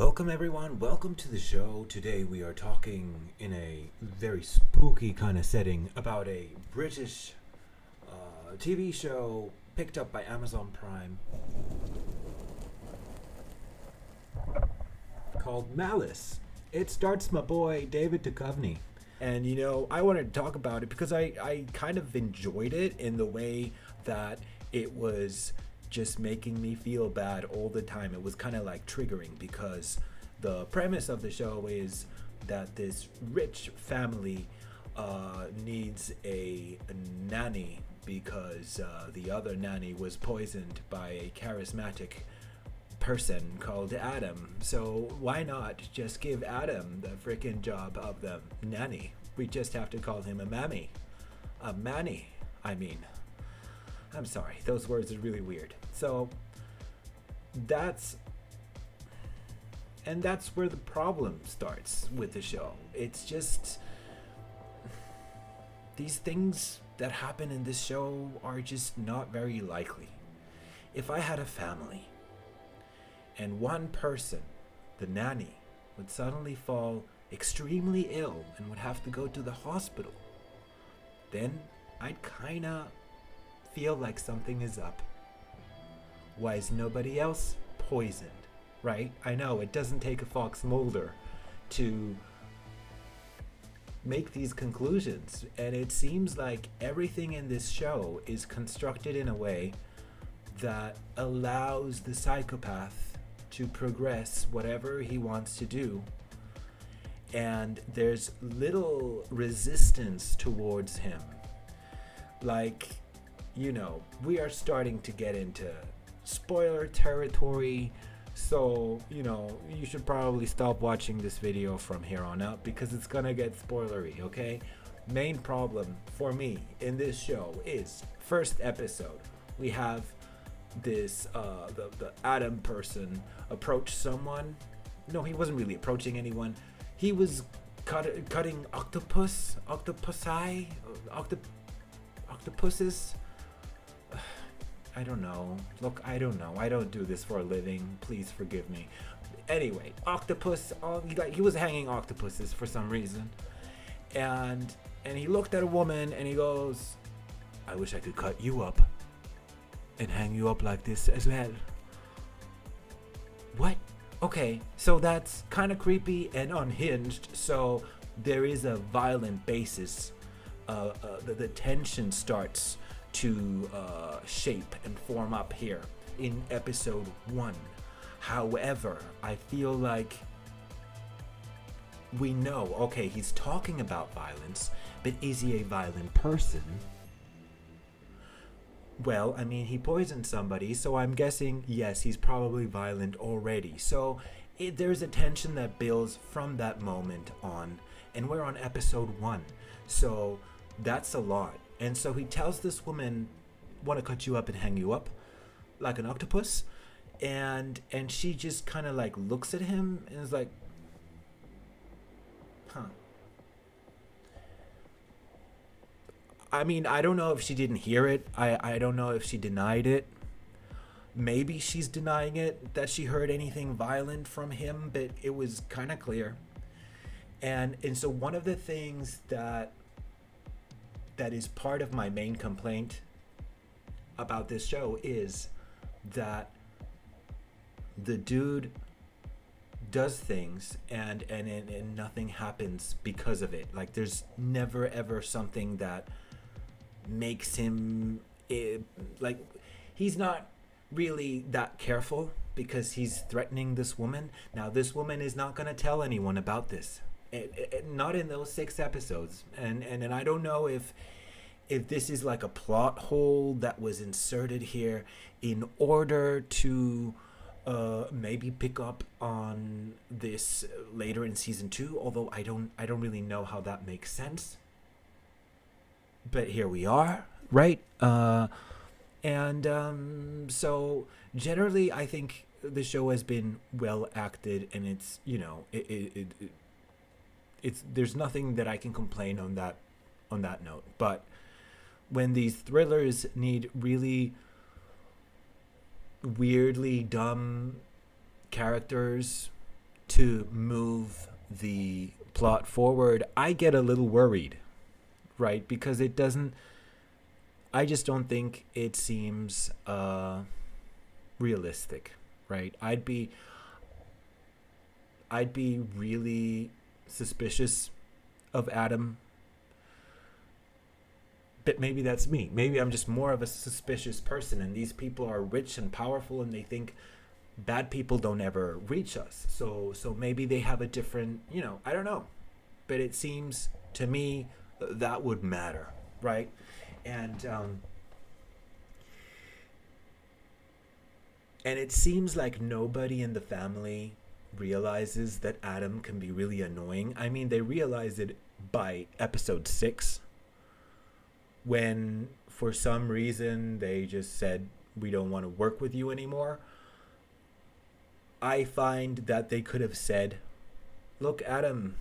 Welcome, everyone. Welcome to the show. Today we are talking in a very spooky kind of setting about a British TV show picked up by Amazon Prime called Malice. It starts my boy David Duchovny. And I wanted to talk about it because I kind of enjoyed it in the way that it was just making me feel bad all the time. It was kind of like triggering because the premise of the show is that this rich family needs a nanny because the other nanny was poisoned by a charismatic person called Adam. So why not just give Adam the freaking job of the nanny? We just have to call him a mammy. A manny, I mean. I'm sorry, those words are really weird. So that's where the problem starts with the show. It's just these things that happen in this show are just not very likely. If I had a family and one person, the nanny, would suddenly fall extremely ill and would have to go to the hospital, then I'd kinda feel like something is up. Why is nobody else poisoned, right? I know it doesn't take a Fox Mulder to make these conclusions, and it seems like everything in this show is constructed in a way that allows the psychopath to progress whatever he wants to do, and there's little resistance towards him. Like, we are starting to get into spoiler territory, so you should probably stop watching this video from here on out because it's gonna get spoilery. Okay, main problem for me in this show is first episode. We have this the Adam person approach someone. No, he wasn't really approaching anyone. He was cutting octopuses. I don't know. Look, I don't know. I don't do this for a living. Please forgive me. Anyway, octopus. He was hanging octopuses for some reason, and he looked at a woman and he goes, "I wish I could cut you up and hang you up like this as well." What? Okay, so that's kind of creepy and unhinged. So there is a violent basis. The tension starts to shape and form up here in episode 1. However, I feel like we know, okay, he's talking about violence, but is he a violent person? Well, I mean, he poisoned somebody, so I'm guessing, yes, he's probably violent already. So there's a tension that builds from that moment on, and we're on episode 1. So that's a lot. And so he tells this woman, "Want to cut you up and hang you up like an octopus?" And she just kind of like looks at him and is like, "Huh." I mean, I don't know if she didn't hear it. I don't know if she denied it. Maybe she's denying it, that she heard anything violent from him, but it was kind of clear. And so one of the things that is part of my main complaint about this show is that the dude does things and nothing happens because of it. Like, there's never ever something that makes him like, he's not really that careful because he's threatening this woman. Now, this woman is not going to tell anyone about this. Not in those 6 episodes, and I don't know if this is like a plot hole that was inserted here in order to maybe pick up on this later in season 2. Although I don't really know how that makes sense. But here we are, right? So generally, I think the show has been well acted, and it's it's there's nothing that I can complain on that note. But when these thrillers need really weirdly dumb characters to move the plot forward, I get a little worried, right? Because it doesn't. I just don't think it seems realistic, right? I'd be really suspicious of Adam, but maybe that's me. Maybe I'm just more of a suspicious person, and these people are rich and powerful, and they think bad people don't ever reach us. So maybe they have a different, I don't know. But it seems to me that would matter, right? And and it seems like nobody in the family realizes that Adam can be really annoying. I mean, they realize it by episode 6, when for some reason they just said, we don't want to work with you anymore. I find that they could have said, look, Adam,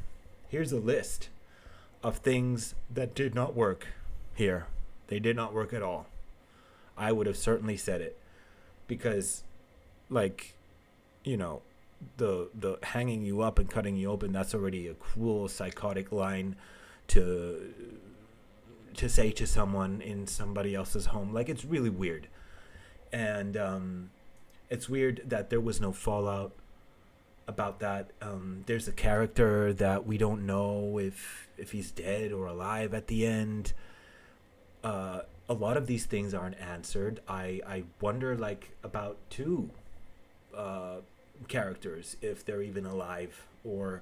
here's a list of things that did not work here. They did not work at all. I would have certainly said it, because, like, the hanging you up and cutting you open, that's already a cruel, psychotic line to say to someone in somebody else's home. Like, it's really weird. And it's weird that there was no fallout about that. There's a character that we don't know if he's dead or alive at the end. A lot of these things aren't answered. I wonder, like, about 2 characters, if they're even alive, or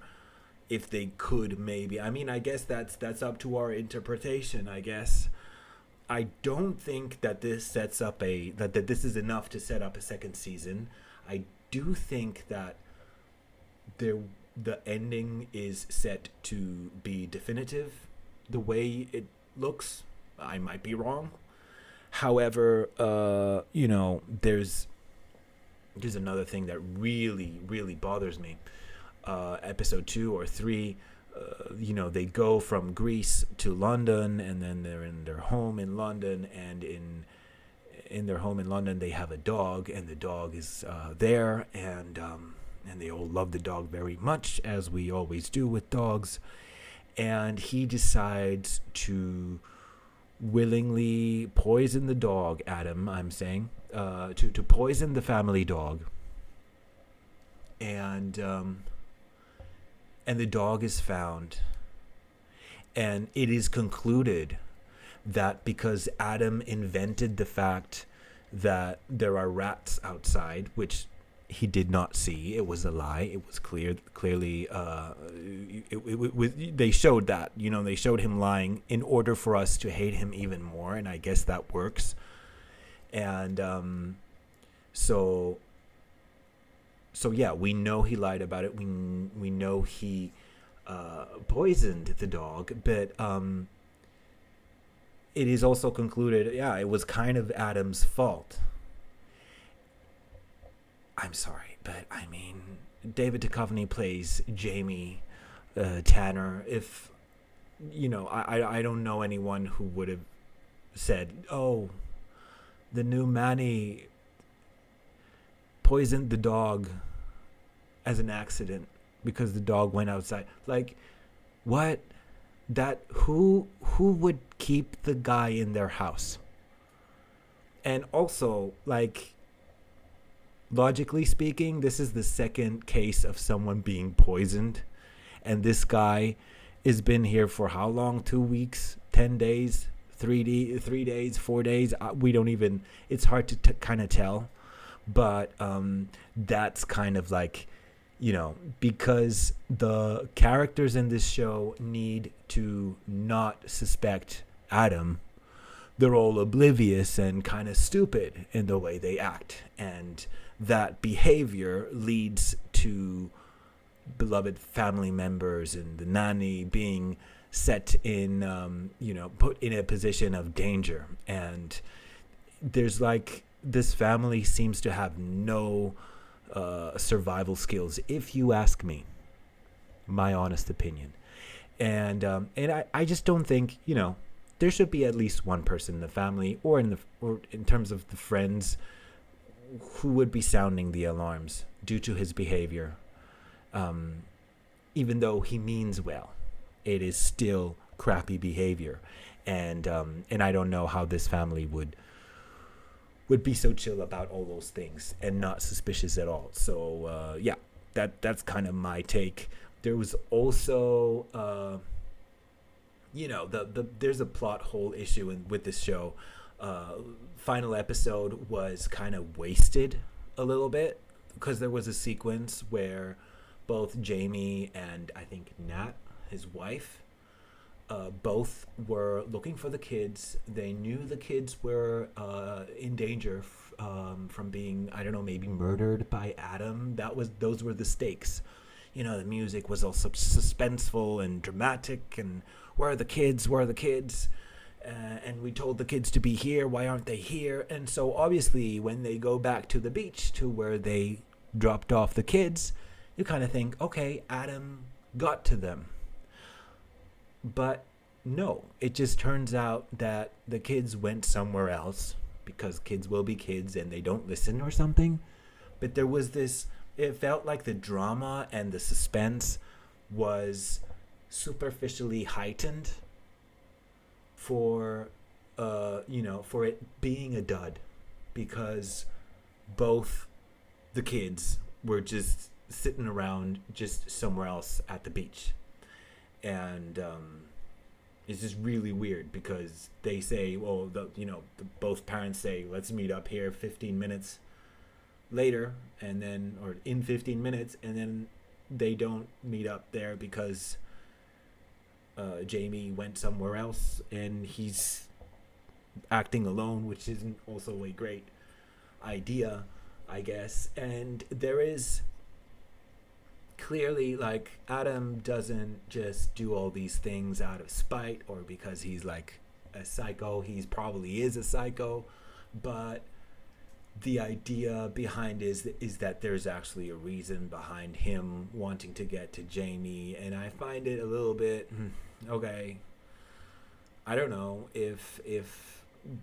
if they could maybe. I mean, I guess that's up to our interpretation, I guess. I don't think that this sets up that this is enough to set up a second season. I do think that the ending is set to be definitive, the way it looks. I might be wrong. However, there's another thing that really, really bothers me. Episode 2 or 3, they go from Greece to London, and then they're in their home in London, and in their home in London they have a dog, and the dog is there, and they all love the dog very much, as we always do with dogs. And he decides to willingly poison the dog, Adam, I'm saying, to poison the family dog. And the dog is found. And it is concluded that because Adam invented the fact that there are rats outside, which he did not see, it was a lie. It was clearly. They showed that. They showed him lying in order for us to hate him even more, and I guess that works. And so yeah, we know he lied about it. We know he poisoned the dog, but it is also concluded, it was kind of Adam's fault. I'm sorry, but I mean, David Duchovny plays Jamie Tanner. If I don't know anyone who would have said, "Oh, the new Manny poisoned the dog as an accident because the dog went outside." Like, what? That who would keep the guy in their house? And also, like, logically speaking, this is the second case of someone being poisoned, and this guy has been here for how long? 2 weeks, 10 days, 3 days, 4 days. We don't even. It's hard to kind of tell, but that's kind of like, because the characters in this show need to not suspect Adam. They're all oblivious and kind of stupid in the way they act, and that behavior leads to beloved family members and the nanny being set in, put in a position of danger. And there's like, this family seems to have no survival skills, if you ask me, my honest opinion. And I just don't think, there should be at least one person in the family or in terms of the friends who would be sounding the alarms due to his behavior. Even though he means well, it is still crappy behavior, and I don't know how this family would be so chill about all those things and not suspicious at all. So yeah, that's kind of my take. There was also there's a plot hole issue with this show. Final episode was kind of wasted a little bit because there was a sequence where both Jamie and I think Nat, his wife, both were looking for the kids. They knew the kids were in danger from being, I don't know, maybe murdered by Adam. Those were the stakes. The music was all suspenseful and dramatic, and where are the kids? Where are the kids? And we told the kids to be here. Why aren't they here? And so obviously, when they go back to the beach to where they dropped off the kids, you kind of think, okay, Adam got to them. But no, it just turns out that the kids went somewhere else because kids will be kids and they don't listen or something. But there was this, it felt like the drama and the suspense was superficially heightened for for it being a dud, because both the kids were just sitting around just somewhere else at the beach. And it's just really weird because they say, well, both parents say, let's meet up here 15 minutes later, and then, or in 15 minutes, and then they don't meet up there because Jamie went somewhere else and he's acting alone, which isn't also a great idea, I guess. And there is clearly, like, Adam doesn't just do all these things out of spite or because he's like a psycho. He probably is a psycho, but the idea behind is that there's actually a reason behind him wanting to get to Jamie, and I find it a little bit okay. I don't know if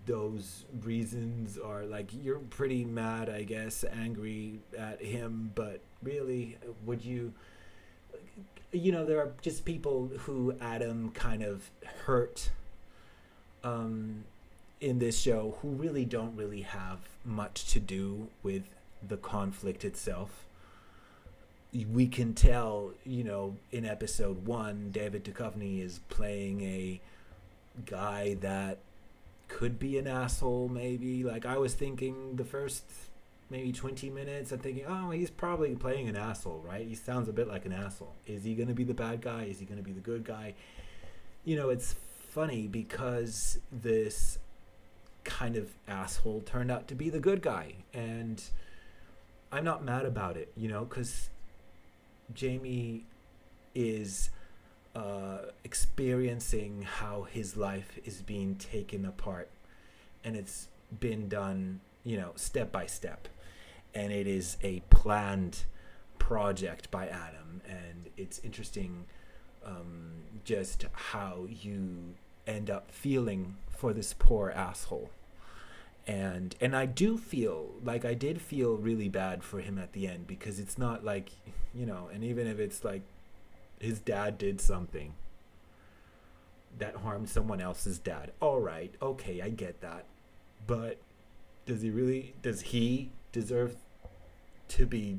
those reasons are like, you're pretty mad, I guess, angry at him, but really, would you? There are just people who Adam kind of hurt in this show who really don't really have much to do with the conflict itself. We can tell, in episode 1, David Duchovny is playing a guy that could be an asshole, maybe. Like, I was thinking the first maybe 20 minutes, I'm thinking, oh, he's probably playing an asshole, right? He sounds a bit like an asshole. Is he going to be the bad guy? Is he going to be the good guy? It's funny because this kind of asshole turned out to be the good guy, and I'm not mad about it, because Jamie is experiencing how his life is being taken apart, and it's been done, step by step, and it is a planned project by Adam. And it's interesting just how you end up feeling for this poor asshole. And I do feel like I did feel really bad for him at the end, because it's not like, and even if it's like his dad did something that harmed someone else's dad, all right, okay, I get that, but does he deserve to be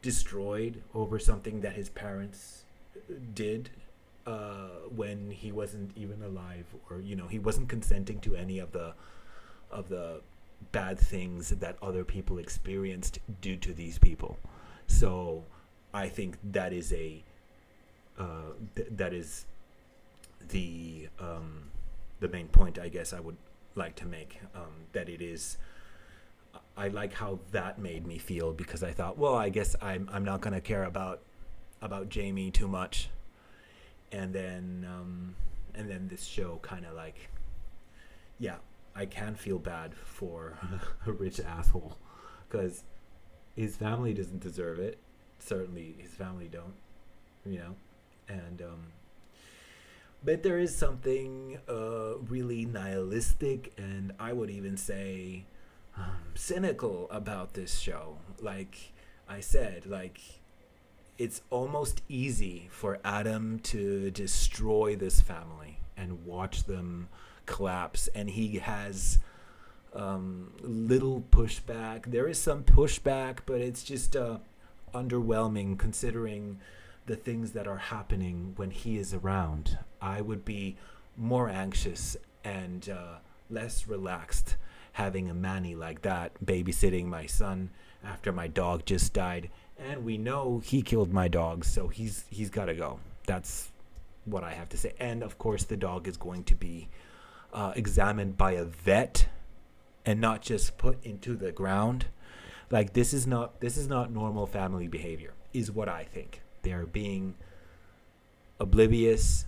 destroyed over something that his parents did when he wasn't even alive, or he wasn't consenting to any of the bad things that other people experienced due to these people? So I think that is that is the main point, I guess, I would like to make, that it is. I like how that made me feel, because I thought, well, I guess I'm not gonna care about Jamie too much, and then this show kind of like, yeah, I can feel bad for a rich asshole, because his family doesn't deserve it. Certainly his family don't, and but there is something really nihilistic, and I would even say cynical about this show. Like I said, like, it's almost easy for Adam to destroy this family and watch them collapse. And he has little pushback. There is some pushback, but it's just underwhelming considering the things that are happening when he is around. I would be more anxious and less relaxed having a Manny like that babysitting my son after my dog just died. And we know he killed my dog, so he's got to go. That's what I have to say. And of course, the dog is going to be examined by a vet and not just put into the ground. Like this is not normal family behavior, is what I think. They're being oblivious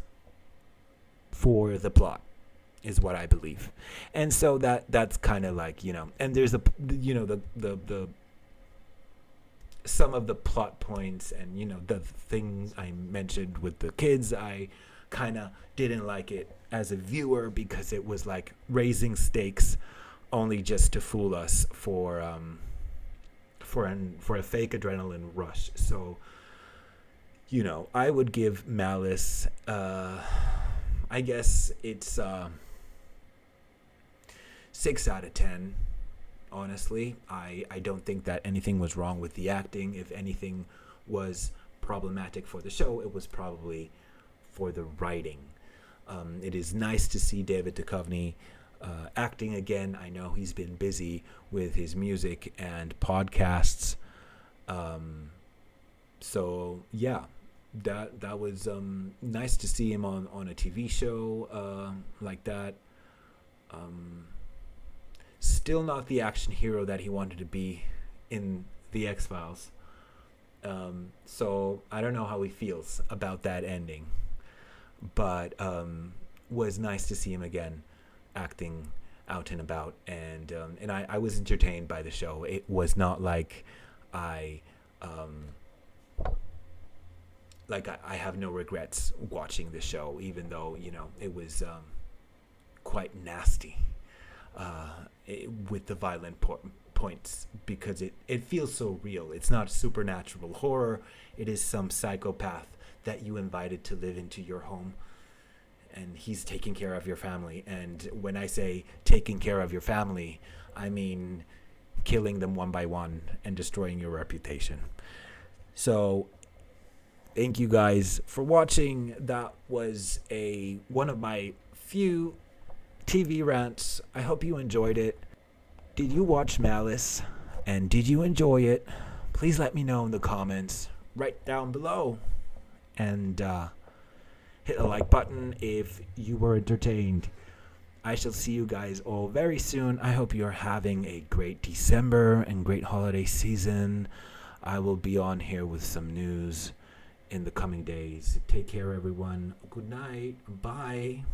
for the plot, is what I believe. And so that's kind of like, and there's the some of the plot points and the things I mentioned with the kids, I kind of didn't like it as a viewer because it was like raising stakes only just to fool us for a fake adrenaline rush. So I would give Malice I guess it's 6 out of 10. Honestly, I don't think that anything was wrong with the acting. If anything was problematic for the show, it was probably for the writing. It is nice to see David Duchovny acting again. I know he's been busy with his music and podcasts. So yeah, that was nice to see him on a TV show like that. Still not the action hero that he wanted to be in the X-Files. So I don't know how he feels about that ending. But was nice to see him again acting out and about. And I was entertained by the show. It was not like I have no regrets watching the show, even though, it was quite nasty. With the violent points, because it feels so real. It's not supernatural horror. It is some psychopath that you invited to live into your home, and he's taking care of your family. And when I say taking care of your family, I mean killing them one by one and destroying your reputation. So thank you guys for watching. That was one of my few TV rants. I hope you enjoyed it. Did you watch Malice? And did you enjoy it? Please let me know in the comments right down below. And hit the like button if you were entertained. I shall see you guys all very soon. I hope you're having a great December and great holiday season. I will be on here with some news in the coming days. Take care, everyone. Good night. Bye.